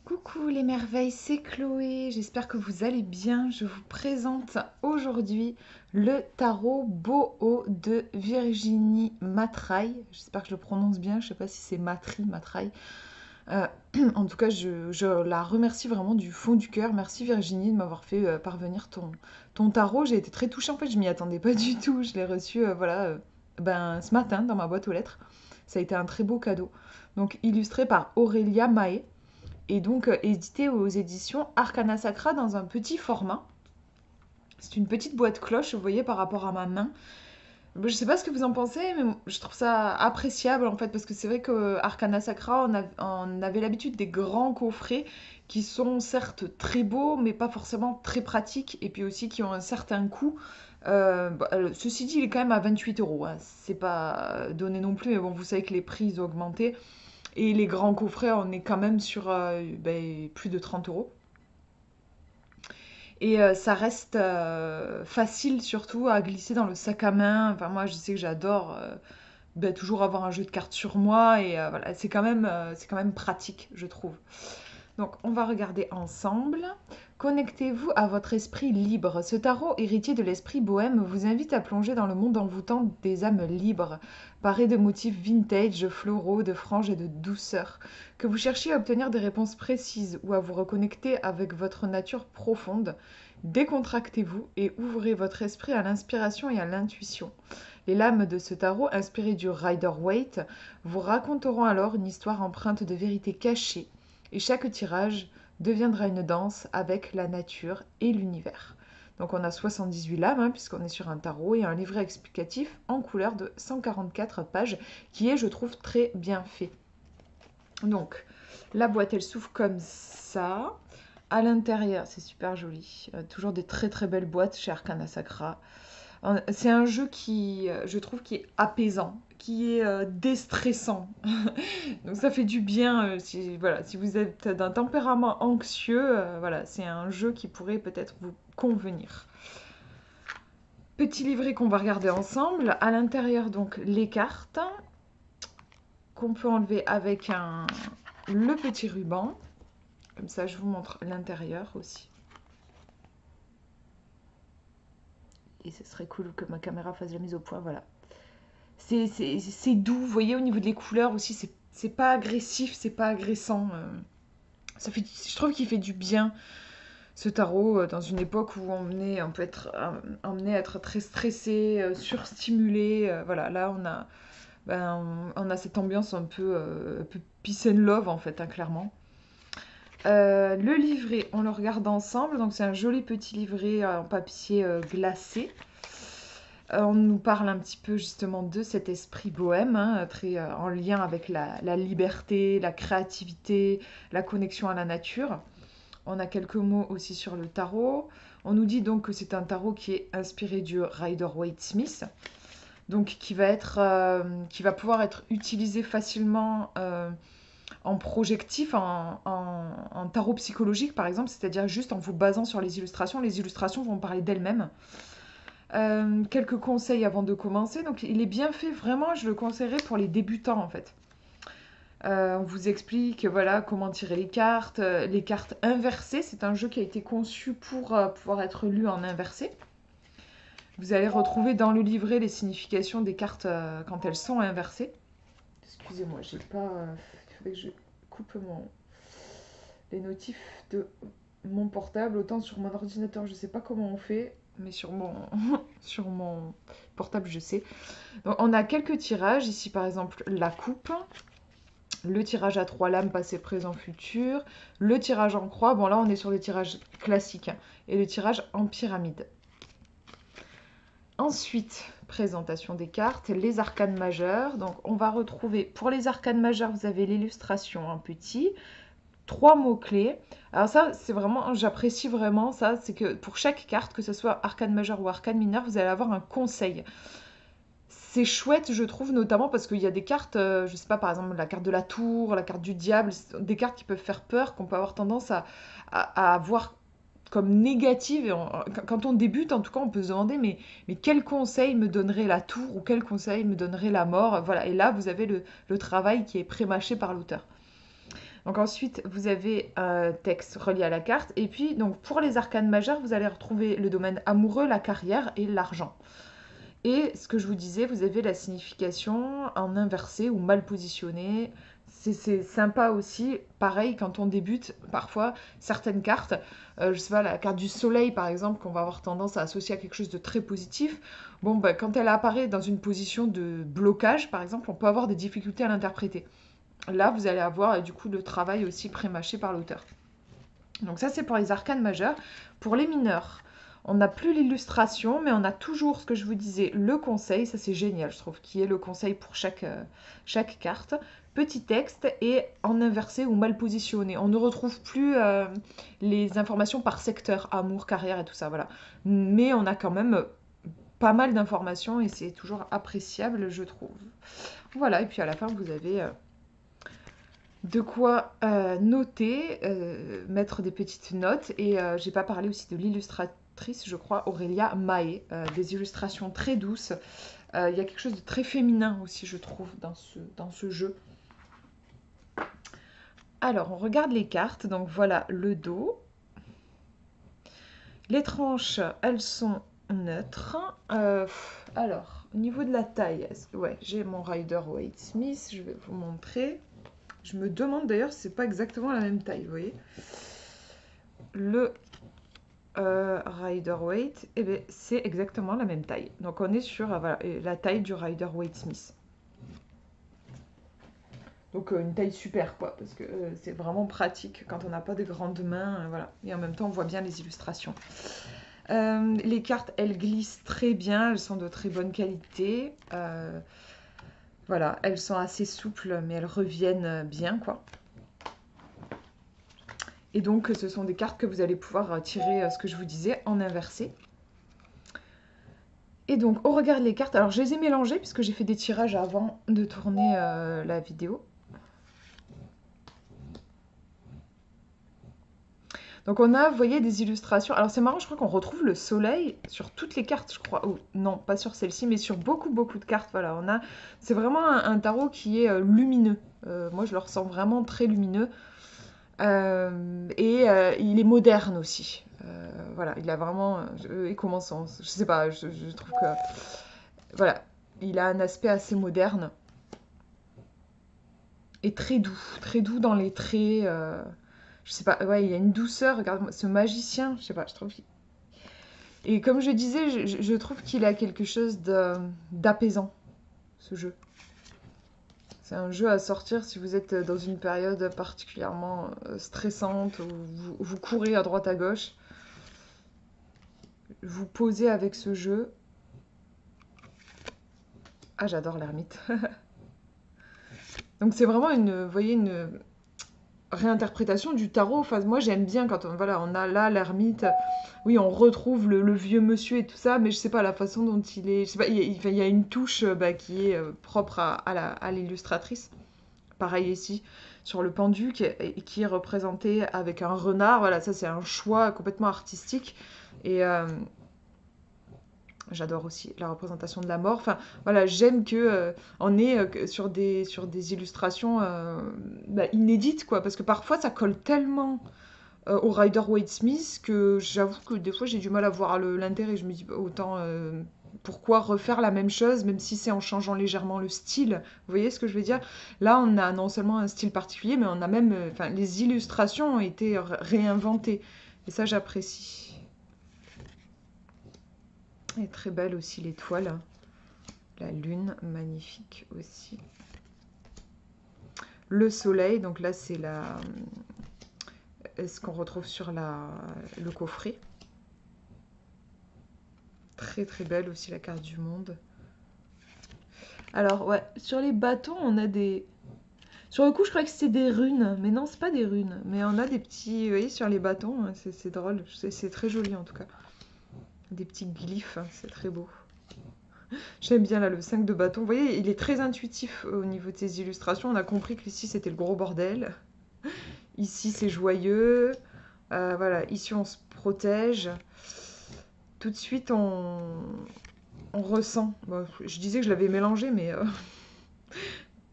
Coucou les merveilles, c'est Chloé, j'espère que vous allez bien. Je vous présente aujourd'hui le tarot Boho de Virginie Matraille. J'espère que je le prononce bien, je ne sais pas si c'est Matraille. Euh, En tout cas, je la remercie vraiment du fond du cœur. Merci Virginie de m'avoir fait parvenir ton tarot. J'ai été très touchée, en fait, je m'y attendais pas du tout. Je l'ai reçu ce matin dans ma boîte aux lettres. Ça a été un très beau cadeau. Donc illustré par Aurélia Mahé et donc édité aux éditions Arcana Sacra dans un petit format. C'est une petite boîte cloche, vous voyez, par rapport à ma main. Je sais pas ce que vous en pensez, mais je trouve ça appréciable en fait, parce que c'est vrai que Arcana Sacra, on avait l'habitude des grands coffrets qui sont certes très beaux, mais pas forcément très pratiques, et puis aussi qui ont un certain coût. Ceci dit, il est quand même à 28 €. Hein. C'est pas donné non plus, mais bon, vous savez que les prix ils ont augmenté. Et les grands coffrets, on est quand même sur plus de 30 €. Et ça reste facile surtout à glisser dans le sac à main. Enfin, moi, je sais que j'adore toujours avoir un jeu de cartes sur moi. Et voilà, c'est quand même pratique, je trouve. Donc, on va regarder ensemble. Connectez-vous à votre esprit libre. Ce tarot, héritier de l'esprit bohème, vous invite à plonger dans le monde envoûtant des âmes libres, parées de motifs vintage, floraux, de franges et de douceur. Que vous cherchiez à obtenir des réponses précises ou à vous reconnecter avec votre nature profonde, décontractez-vous et ouvrez votre esprit à l'inspiration et à l'intuition. Les lames de ce tarot, inspirées du Rider-Waite, vous raconteront alors une histoire empreinte de vérité cachée, et chaque tirage deviendra une danse avec la nature et l'univers. Donc on a 78 lames, hein, puisqu'on est sur un tarot, et un livret explicatif en couleur de 144 pages, qui est, je trouve, très bien fait. Donc, la boîte, elle s'ouvre comme ça. À l'intérieur, c'est super joli. Toujours des très très belles boîtes chez Arcana Sacra. C'est un jeu qui, je trouve, qui est apaisant, qui est déstressant. Donc ça fait du bien si vous êtes d'un tempérament anxieux, voilà, c'est un jeu qui pourrait peut-être vous convenir. Petit livret qu'on va regarder ensemble. À l'intérieur, donc, les cartes qu'on peut enlever avec le petit ruban. Comme ça, je vous montre l'intérieur aussi. Et ce serait cool que ma caméra fasse la mise au point, voilà. C'est doux, vous voyez, au niveau des couleurs aussi, c'est pas agressif, c'est pas agressant. Je trouve qu'il fait du bien, ce tarot, dans une époque où on peut être emmené à être très stressé, surstimulé. Voilà, là, on a cette ambiance un peu peace and love, en fait, hein, clairement. Le livret, on le regarde ensemble. Donc, c'est un joli petit livret en papier glacé. On nous parle un petit peu justement de cet esprit bohème, hein, très en lien avec la liberté, la créativité, la connexion à la nature. On a quelques mots aussi sur le tarot. On nous dit donc que c'est un tarot qui est inspiré du Rider-Waite-Smith, donc qui va pouvoir être utilisé facilement en projectif, en tarot psychologique par exemple, c'est-à-dire juste en vous basant sur les illustrations. Les illustrations vont parler d'elles-mêmes. Quelques conseils avant de commencer. Donc il est bien fait, vraiment, je le conseillerais pour les débutants en fait. On vous explique voilà, comment tirer les cartes inversées. C'est un jeu qui a été conçu pour pouvoir être lu en inversé. Vous allez retrouver dans le livret les significations des cartes quand elles sont inversées. Excusez-moi, j'ai pas. Il faudrait que je coupe les notifs de mon portable. Autant sur mon ordinateur, je sais pas comment on fait, mais sur sur mon portable, je sais. Donc, on a quelques tirages. Ici, par exemple, la coupe. Le tirage à 3 lames, passé, présent, futur. Le tirage en croix. Bon, là, on est sur des tirages classiques. Hein, et le tirage en pyramide. Ensuite, présentation des cartes, les arcanes majeures. Donc, on va retrouver, pour les arcanes majeures, vous avez l'illustration en petit, 3 mots-clés. Alors ça, c'est vraiment, j'apprécie vraiment ça, c'est que pour chaque carte, que ce soit arcane majeure ou arcane mineure, vous allez avoir un conseil. C'est chouette, je trouve, notamment parce qu'il y a des cartes, je sais pas, par exemple, la carte de la tour, la carte du diable, des cartes qui peuvent faire peur, qu'on peut avoir tendance à avoir comme négatives. Et quand on débute, en tout cas, on peut se demander, mais quel conseil me donnerait la tour ou quel conseil me donnerait la mort? Voilà, et là, vous avez le travail qui est pré-mâché par l'auteur. Donc ensuite, vous avez un texte relié à la carte. Et puis, donc, pour les arcanes majeures, vous allez retrouver le domaine amoureux, la carrière et l'argent. Et ce que je vous disais, vous avez la signification en inversé ou mal positionné. C'est sympa aussi, pareil, quand on débute, parfois, certaines cartes, je sais pas, la carte du soleil par exemple, qu'on va avoir tendance à associer à quelque chose de très positif, bon, bah, quand elle apparaît dans une position de blocage, par exemple, on peut avoir des difficultés à l'interpréter. Là, vous allez avoir du coup le travail aussi prémâché par l'auteur. Donc ça, c'est pour les arcanes majeures. Pour les mineurs, on n'a plus l'illustration, mais on a toujours ce que je vous disais, le conseil. Ça, c'est génial, je trouve, qui est le conseil pour chaque carte. Petit texte et en inversé ou mal positionné. On ne retrouve plus les informations par secteur, amour, carrière et tout ça, voilà. Mais on a quand même pas mal d'informations et c'est toujours appréciable, je trouve. Voilà, et puis à la fin, vous avez de quoi noter, mettre des petites notes. Et j'ai pas parlé aussi de l'illustratrice, je crois, Aurélia Mahé, des illustrations très douces. Il y a quelque chose de très féminin aussi, je trouve, dans ce jeu. Alors, on regarde les cartes. Donc voilà le dos. Les tranches, elles sont neutres. Alors, au niveau de la taille, ouais, j'ai mon Rider-Waite Smith, je vais vous montrer. Je me demande d'ailleurs si c'est pas exactement la même taille, vous voyez. Le Rider-Waite, eh bien, c'est exactement la même taille. Donc on est sur voilà, la taille du Rider-Waite Smith. Donc une taille super quoi, parce que c'est vraiment pratique quand on n'a pas de grandes mains, voilà. Et en même temps on voit bien les illustrations. Les cartes, elles glissent très bien, elles sont de très bonne qualité. Voilà, elles sont assez souples, mais elles reviennent bien quoi. Et donc, ce sont des cartes que vous allez pouvoir tirer, ce que je vous disais, en inversé. Et donc, on regarde les cartes. Alors, je les ai mélangées puisque j'ai fait des tirages avant de tourner la vidéo. Donc, on a, vous voyez, des illustrations. Alors, c'est marrant, je crois qu'on retrouve le soleil sur toutes les cartes, je crois. Oh, non, pas sur celle-ci, mais sur beaucoup, beaucoup de cartes. Voilà, c'est vraiment un tarot qui est lumineux. Moi, je le ressens vraiment très lumineux. Et il est moderne aussi. Voilà, il a vraiment. Et comment sens. Je sais pas, je trouve que. Voilà, il a un aspect assez moderne. Et très doux dans les traits. Je sais pas, ouais, il y a une douceur. Regarde, ce magicien, je sais pas, je trouve. Et comme je disais, je trouve qu'il a quelque chose d'apaisant, ce jeu. C'est un jeu à sortir si vous êtes dans une période particulièrement stressante, où vous courez à droite à gauche. Vous posez avec ce jeu. Ah, j'adore l'ermite. Donc c'est vraiment vous voyez, une réinterprétation du tarot. Enfin, moi j'aime bien quand voilà, on a là l'ermite. Oui, on retrouve le vieux monsieur et tout ça, mais je sais pas la façon dont il est. Je sais pas, il y a une touche qui est propre à l'illustratrice. Pareil ici, sur le pendu, qui est représenté avec un renard. Voilà, ça c'est un choix complètement artistique. Et j'adore aussi la représentation de la mort. Enfin, voilà, j'aime que on est sur des illustrations inédites, quoi. Parce que parfois, ça colle tellement au Rider-Waite Smith que j'avoue que des fois, j'ai du mal à voir l'intérêt. Je me dis, bah, autant... pourquoi refaire la même chose, même si c'est en changeant légèrement le style. Vous voyez ce que je veux dire? Là, on a non seulement un style particulier, mais on a même... Enfin, les illustrations ont été réinventées. Et ça, j'apprécie. Elle est très belle aussi l'étoile. La lune, magnifique aussi. Le soleil, donc là c'est ce qu'on retrouve sur le coffret. Très très belle aussi la carte du monde. Alors ouais, sur les bâtons on a des... Sur le coup je croyais que c'était des runes, mais non c'est pas des runes. Mais on a des petits, vous voyez sur les bâtons, c'est drôle, c'est très joli en tout cas. Des petits glyphes, c'est très beau. J'aime bien là le 5 de bâton. Vous voyez, il est très intuitif au niveau de ses illustrations. On a compris que ici c'était le gros bordel. Ici c'est joyeux. Voilà, ici on se protège. Tout de suite on ressent. Bon, je disais que je l'avais mélangé, mais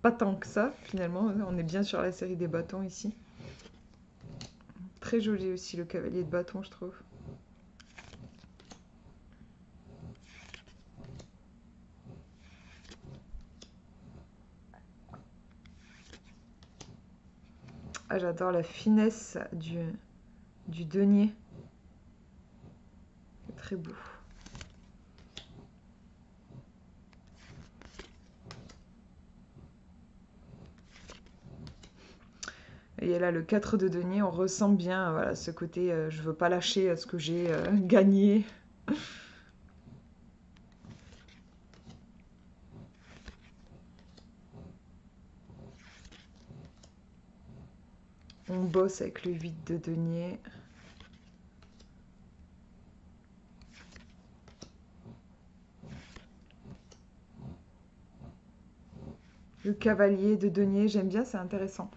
pas tant que ça, finalement. On est bien sur la série des bâtons ici. Très joli aussi, le cavalier de bâton, je trouve. Ah, j'adore la finesse du denier. C'est très beau. Et là, le 4 de denier, on ressent bien voilà, ce côté je veux pas lâcher ce que j'ai gagné. On bosse avec le 8 de denier. Le cavalier de denier, j'aime bien, c'est intéressant.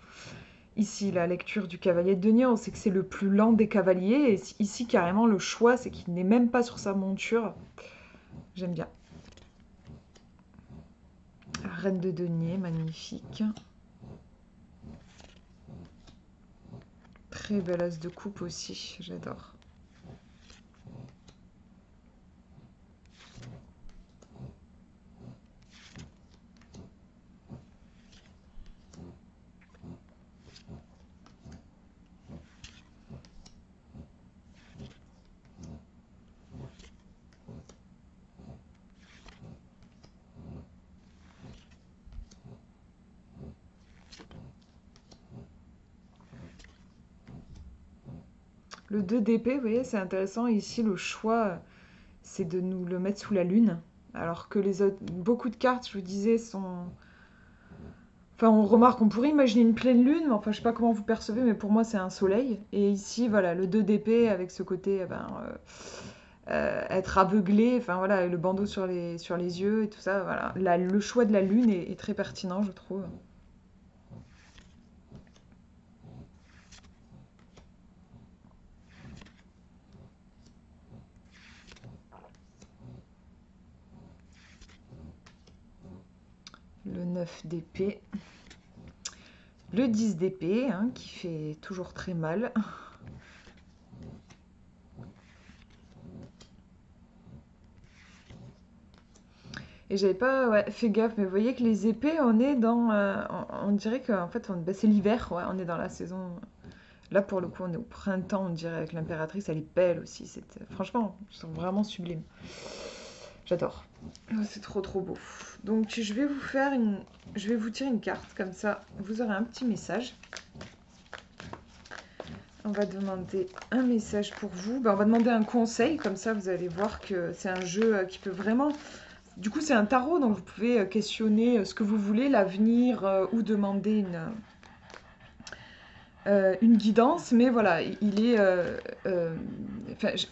Ici, la lecture du cavalier de denier, on sait que c'est le plus lent des cavaliers. Et ici, carrément, le choix, c'est qu'il n'est même pas sur sa monture. J'aime bien. La reine de denier, magnifique. Très belle as de coupe aussi, j'adore. Le 2 d'épée, vous voyez, c'est intéressant. Ici, le choix, c'est de nous le mettre sous la lune. Alors que les autres, beaucoup de cartes, je vous disais, sont... Enfin, on remarque, on pourrait imaginer une pleine lune, mais enfin, je sais pas comment vous percevez, mais pour moi, c'est un soleil. Et ici, voilà, le 2 d'épée avec ce côté, être aveuglé, enfin voilà, le bandeau sur les yeux et tout ça, voilà. Le choix de la lune est très pertinent, je trouve. Le 9 d'épée. Le 10 d'épée, hein, qui fait toujours très mal. Et j'avais pas fait gaffe, mais vous voyez que les épées, on est dans... on dirait qu'en fait, c'est l'hiver, ouais, on est dans la saison... Là, pour le coup, on est au printemps, on dirait, avec l'impératrice, elle est belle aussi. Franchement, ils sont vraiment sublimes. J'adore. Oh, c'est trop trop beau. Donc, je vais vous tirer une carte, comme ça, vous aurez un petit message. On va demander un message pour vous. Ben, on va demander un conseil, comme ça, vous allez voir que c'est un jeu qui peut vraiment... Du coup, c'est un tarot, donc vous pouvez questionner ce que vous voulez, l'avenir, ou demander une guidance. Mais voilà, il est...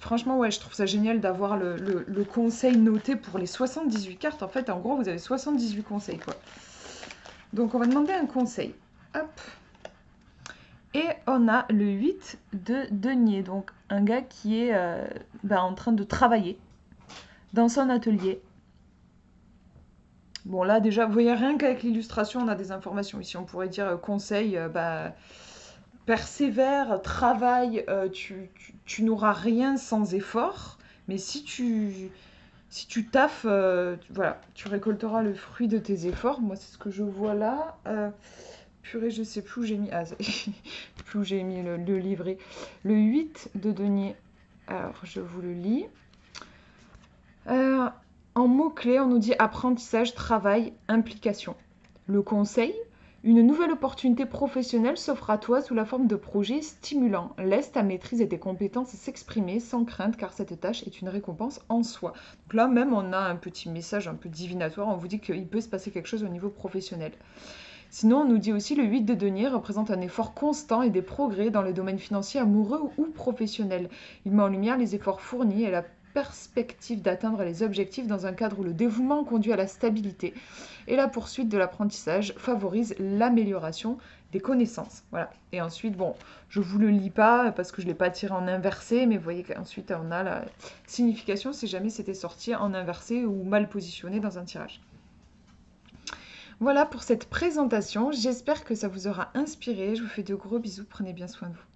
franchement, ouais, je trouve ça génial d'avoir le conseil noté pour les 78 cartes. En fait, en gros, vous avez 78 conseils, quoi. Donc, on va demander un conseil. Hop. Et on a le 8 de denier, donc un gars qui est en train de travailler dans son atelier. Bon, là, déjà, vous voyez, rien qu'avec l'illustration, on a des informations ici. On pourrait dire conseil, persévère, travaille, tu n'auras rien sans effort. Mais si tu taffes, voilà, tu récolteras le fruit de tes efforts. Moi, c'est ce que je vois là. Purée, je sais plus où j'ai mis... Ah, plus où j'ai mis le livret. Le 8 de denier. Alors, je vous le lis. En mots-clés, on nous dit apprentissage, travail, implication. Le conseil, une nouvelle opportunité professionnelle s'offre à toi sous la forme de projets stimulants. Laisse ta maîtrise et tes compétences s'exprimer sans crainte car cette tâche est une récompense en soi. Donc là même, on a un petit message un peu divinatoire. On vous dit qu'il peut se passer quelque chose au niveau professionnel. Sinon, on nous dit aussi le 8 de denier représente un effort constant et des progrès dans le domaine financier, amoureux ou professionnel. Il met en lumière les efforts fournis et la perspective d'atteindre les objectifs dans un cadre où le dévouement conduit à la stabilité et la poursuite de l'apprentissage favorise l'amélioration des connaissances. Voilà. Et ensuite, bon, je vous le lis pas parce que je l'ai pas tiré en inversé, mais vous voyez qu'ensuite on a la signification si jamais c'était sorti en inversé ou mal positionné dans un tirage. Voilà pour cette présentation. J'espère que ça vous aura inspiré. Je vous fais de gros bisous. Prenez bien soin de vous.